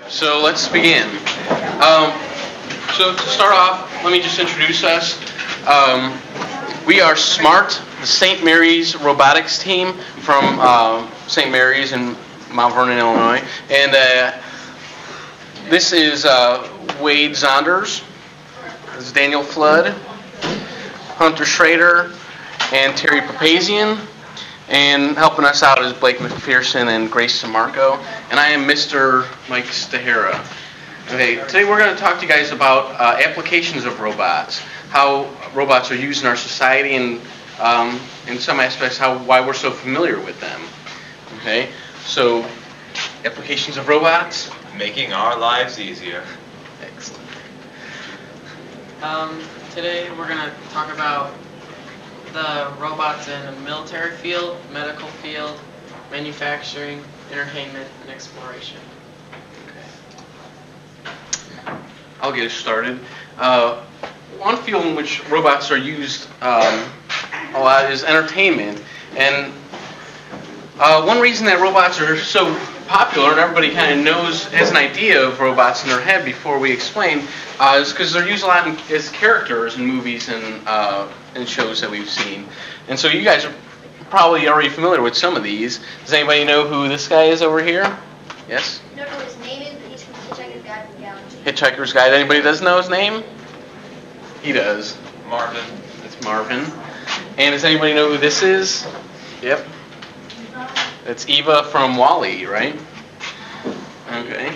So let's begin. So to start off, let me just introduce us. We are SMART, the St. Mary's Robotics Team from St. Mary's in Mount Vernon, Illinois. And this is Wade Zonders, this is Daniel Flood, Hunter Schrader, and Terry Papazian. And helping us out is Blake McPherson and Grace Samarco. And I am Mr. Mike Stahera. Okay, today we're going to talk to you guys about applications of robots, how robots are used in our society, and in some aspects why we're so familiar with them. Okay, so applications of robots. Making our lives easier. Excellent. Today we're going to talk about the robots in the military field, medical field, manufacturing, entertainment, and exploration. Okay. I'll get us started. One field in which robots are used a lot is entertainment. And one reason that robots are so popular and everybody kind of has an idea of robots in their head before we explain is because they're used a lot as characters in movies and shows that we've seen. And so you guys are probably already familiar with some of these. Does anybody know who this guy is over here? Yes? I don't know what his name is, but he's from Hitchhiker's Guide to the Galaxy. Hitchhiker's Guide. Anybody doesn't know his name? He does. Marvin. It's Marvin. And does anybody know who this is? Yep. It's Eva from WALL-E, right? Okay.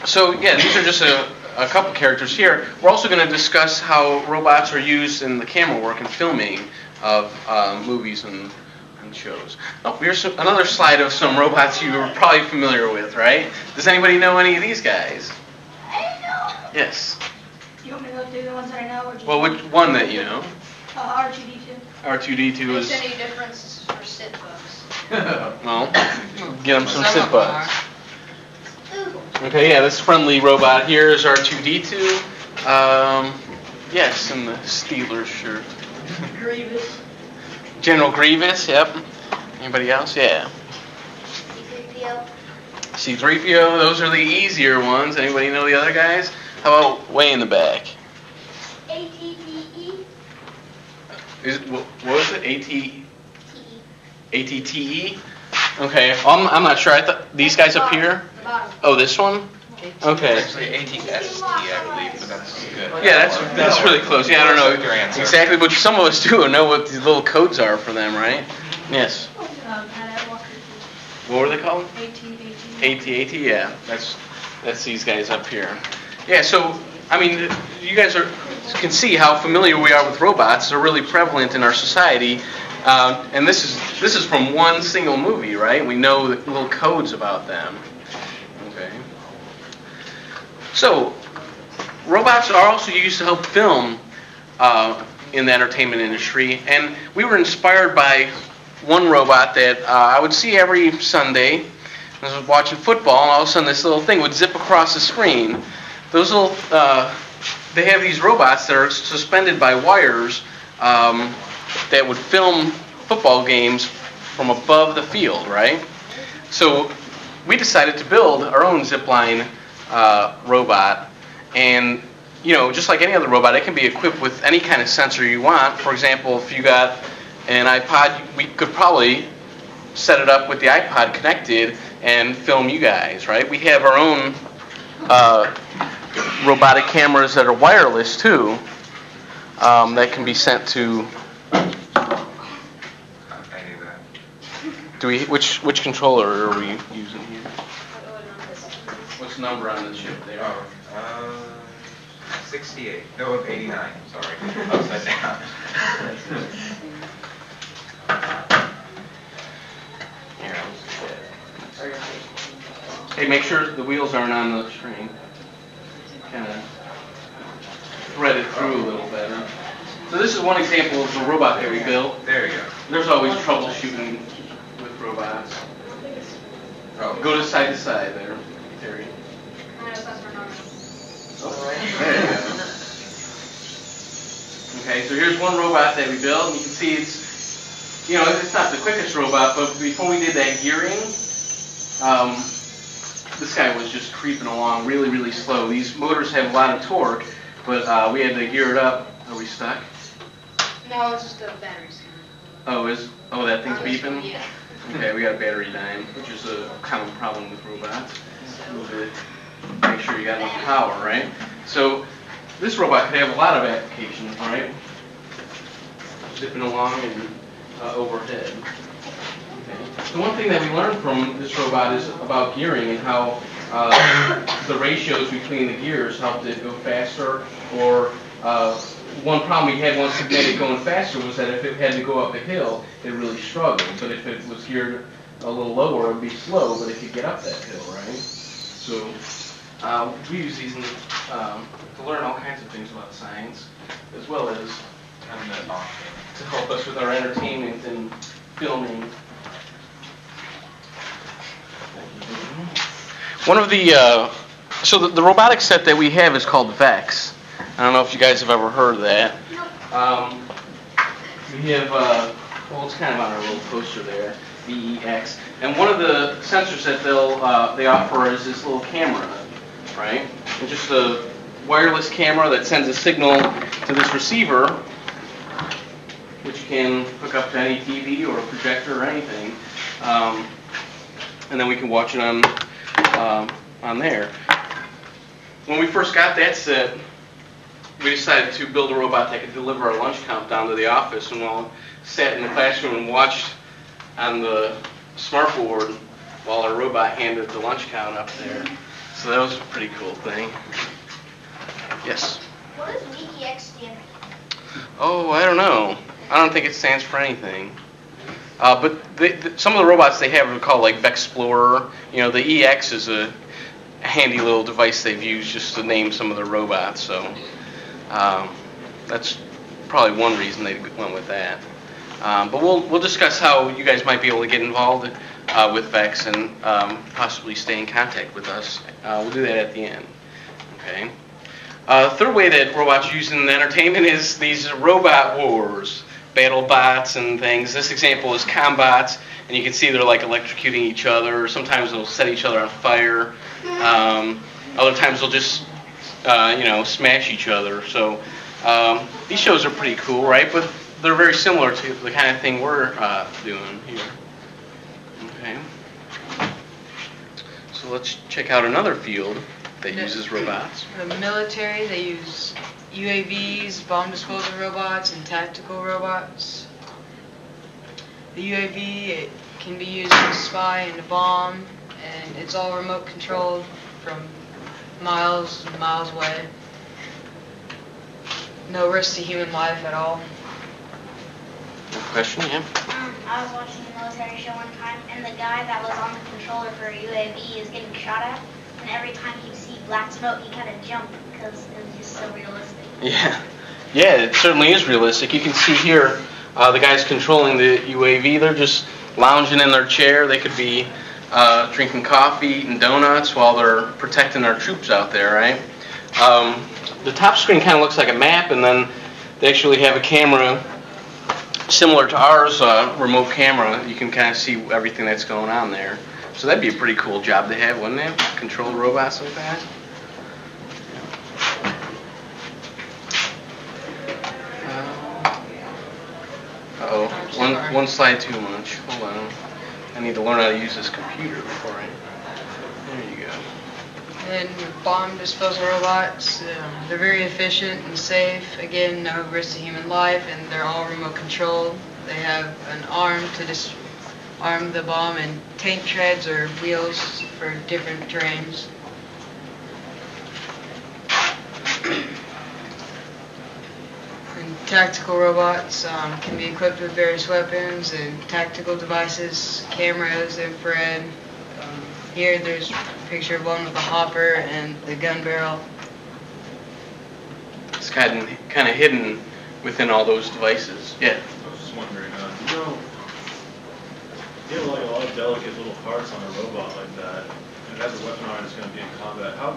So yeah, these are just a couple characters here. We're also going to discuss how robots are used in the camera work and filming of movies and shows. Oh, here's another slide of some robots you are probably familiar with, right? Does anybody know any of these guys? I know. Yes. Do you want me to go through the ones that I know? Or just Well, which one that you know? R2-D2. R2-D2 is... Is there any difference for sit bugs? Well, get them some sit bugs. Okay, yeah, this friendly robot here is R2-D2. Yes, in the Steelers shirt. Grievous. General Grievous, yep. Anybody else? Yeah. C-3PO. C-3PO, those are the easier ones. Anybody know the other guys? How about way in the back? ATTE. What was it? ATTE? Okay, I'm not sure. I thought these guys up here. The bottom. Oh, this one? Okay. Actually, ATST, I believe, but that's good. Yeah, that's really close. Yeah, I don't know Your answer. exactly, but some of us do know what these little codes are for them, right? Yes. What were they called? AT, yeah. That's these guys up here. Yeah, so, I mean, you guys can see how familiar we are with robots. They're really prevalent in our society. And this is from one single movie, right? We know the little codes about them. Okay. So, robots are also used to help film in the entertainment industry. And we were inspired by one robot that I would see every Sunday. I was watching football, and all of a sudden this little thing would zip across the screen. Those little, they have these robots that are suspended by wires that would film football games from above the field, right? So we decided to build our own zipline robot, and just like any other robot, it can be equipped with any kind of sensor you want. For example, if you got an iPod, we could probably set it up with the iPod connected and film you guys, right? We have our own robotic cameras that are wireless too, that can be sent to. Which controller are we using here? What's the number on the chip there? 68. No, 89. Sorry. Upside down. Hey, make sure the wheels aren't on the screen. Kind of thread it through a little better. So this is one example of the robot that we built. There you go. There's always troubleshooting with robots. Oh. Go to side there, Terry. Oh, there you go. Okay, so here's one robot that we built, and you can see it's not the quickest robot, but before we did that gearing, this guy was just creeping along really, really slow. These motors have a lot of torque, but we had to gear it up. Are we stuck? No, it's just the batteries. Oh, that thing's beeping? Yeah. Okay, we got a battery dying, which is a common problem with robots. Make sure you got enough power, right? So this robot could have a lot of applications, right? Zipping along and overhead. Okay. The one thing that we learned from this robot is about gearing and how the ratios between the gears helped it go faster, or one problem we had once it made it going faster was that if it had to go up a hill, it really struggled. But if it was geared a little lower, it would be slow, but it could get up that hill, right? So we use these to learn all kinds of things about science, as well as to help us with our entertainment and filming. One of the so the robotics set that we have is called VEX. I don't know if you guys have ever heard of that. We have, well, it's kind of on our little poster there, VEX. And one of the sensors that they offer is this little camera, right? It's just a wireless camera that sends a signal to this receiver, which can hook up to any TV or projector or anything. And then we can watch it on there. When we first got that set, we decided to build a robot that could deliver our lunch count down to the office, and we sat in the classroom and watched on the smartboard while our robot handed the lunch count up there. So that was a pretty cool thing. Yes? What does VEX stand for? Oh, I don't know. I don't think it stands for anything. But some of the robots they have are called like Explorer. You know, the EX is a handy little device they've used just to name some of their robots. So that's probably one reason they went with that. But we'll discuss how you guys might be able to get involved with VEX and possibly stay in contact with us. We'll do that at the end. Okay. Third way that robots are used in entertainment is these robot wars, battle bots and things. This example is combots, and you can see they're like electrocuting each other. Sometimes they'll set each other on fire. Other times they'll just smash each other. So these shows are pretty cool, right? But they're very similar to the kind of thing we're doing here. Okay. So let's check out another field that uses robots. The military, they use UAVs, bomb disposal robots, and tactical robots. The UAV, it can be used to spy and to bomb, and it's all remote controlled from miles and miles away. No risk to human life at all. Question, yeah? I was watching a military show one time, and the guy that was on the controller for a UAV is getting shot at, and every time he'd see black smoke, he kind of jumped because it was just so realistic. Yeah, it certainly is realistic. You can see here the guys controlling the UAV, they're just lounging in their chair. They could be drinking coffee, eating donuts while they're protecting our troops out there, right? The top screen kind of looks like a map, and then they actually have a camera similar to ours, remote camera. You can kind of see everything that's going on there. So that'd be a pretty cool job to have, wouldn't it? Control robots like that. One slide too much. Hold on. I need to learn how to use this computer before I... There you go. And bomb disposal robots, they're very efficient and safe. Again, no risk to human life, and they're all remote controlled. They have an arm to disarm the bomb, and tank treads or wheels for different terrains. And tactical robots can be equipped with various weapons and tactical devices, cameras, infrared. Here there's a picture of one with a hopper and the gun barrel. It's kind of hidden within all those devices. Yeah. I was just wondering, you have like a lot of delicate little parts on a robot like that, and as a weapon arm is going to be in combat, how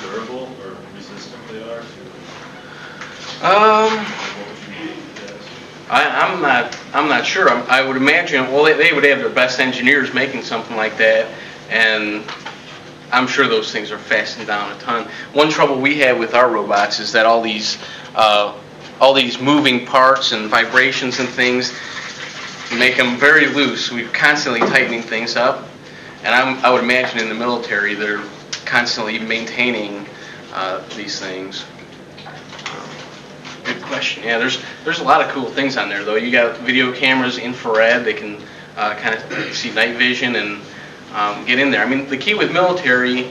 durable or resistant they are to what would you guess? I'm not sure. I would imagine, well, they would have their best engineers making something like that, and I'm sure those things are fastened down a ton. One trouble we have with our robots is that all these moving parts and vibrations and things make them very loose. We're constantly tightening things up, and I would imagine in the military they're constantly maintaining these things. Good question. Yeah, there's a lot of cool things on there though. You got video cameras, infrared. They can kind of see night vision and get in there. I mean, the key with military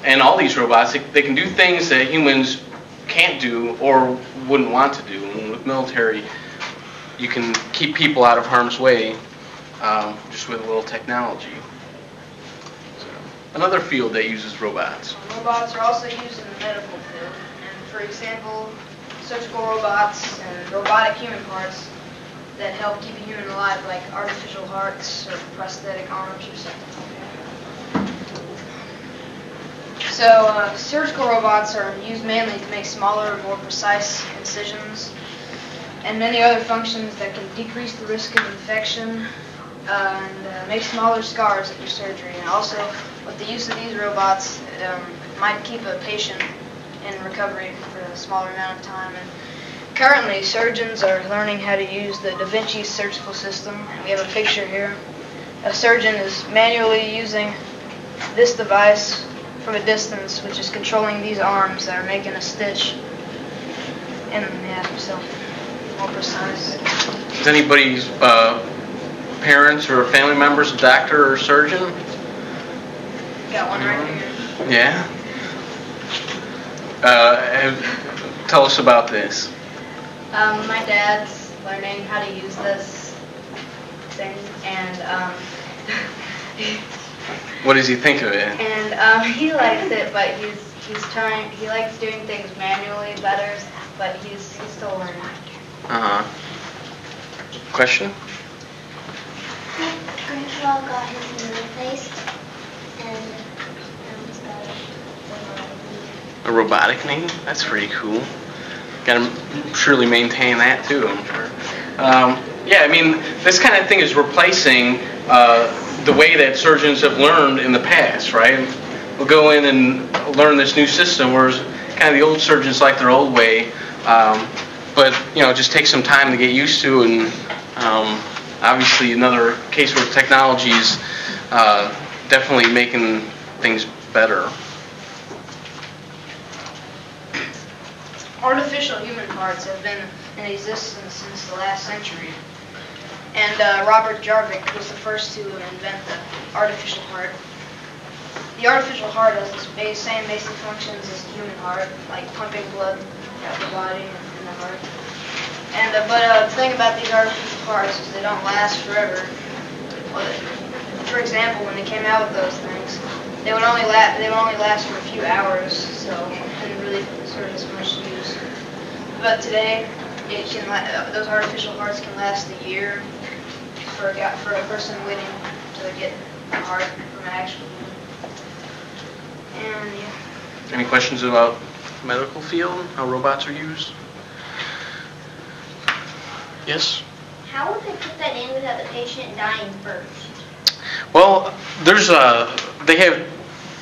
and all these robots, they can do things that humans can't do or wouldn't want to do. And with military, you can keep people out of harm's way just with a little technology. So, another field that uses robots. Robots are also used in the medical field. And for example, surgical robots and robotic human parts that help keep a human alive, like artificial hearts or prosthetic arms or something like that. So surgical robots are used mainly to make smaller, more precise incisions and many other functions that can decrease the risk of infection and make smaller scars after surgery. And also, with the use of these robots, might keep a patient in recovery for a smaller amount of time. And currently, surgeons are learning how to use the Da Vinci surgical system, and we have a picture here. A surgeon is manually using this device from a distance, which is controlling these arms that are making a stitch. And yeah, so more precise. Is anybody's parents or family members a doctor or surgeon? Got one right here. Yeah. Tell us about this. My dad's learning how to use this thing, and What does he think of it? and he likes it, but he likes doing things manually better, but he's still learning. Question? Grandpa got his knee replaced, and he's got A robotic knee? That's pretty cool. Got to surely maintain that too, I'm sure. Yeah, I mean, this kind of thing is replacing the way that surgeons have learned in the past, right? We'll go in and learn this new system, whereas kind of the old surgeons like their old way. But, you know, it just takes some time to get used to, and obviously another case where technology is definitely making things better. Artificial human parts have been in existence since the last century. And Robert Jarvik was the first to invent the artificial heart. The artificial heart has the same basic functions as the human heart, like pumping blood out the body and the heart. And but the thing about these artificial hearts is they don't last forever. Well, for example, when they came out with those things, they would only last for a few hours, so they didn't really serve as much use. But today, those artificial hearts can last a year for a person waiting to get a heart from an actual human. And yeah. Any questions about medical field, how robots are used? Yes? How would they put that in without the patient dying first? Well, they have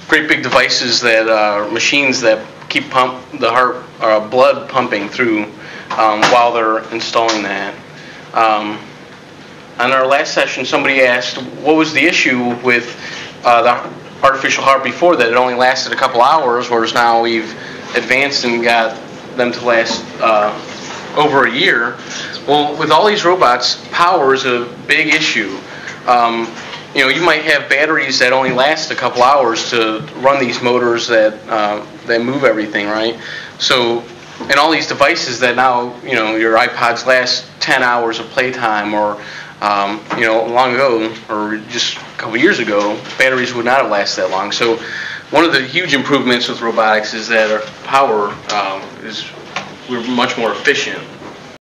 great big devices that machines that keep the heart blood pumping through while they're installing that. On our last session, somebody asked what was the issue with the artificial heart before that. It only lasted a couple hours, whereas now we've advanced and got them to last over a year. Well, with all these robots, power is a big issue. You know, you might have batteries that only last a couple hours to run these motors that move everything, right? So, and all these devices that now, you know, your iPods last 10 hours of playtime, or you know, long ago, or just a couple years ago, batteries would not have lasted that long. So, one of the huge improvements with robotics is that our power we're much more efficient.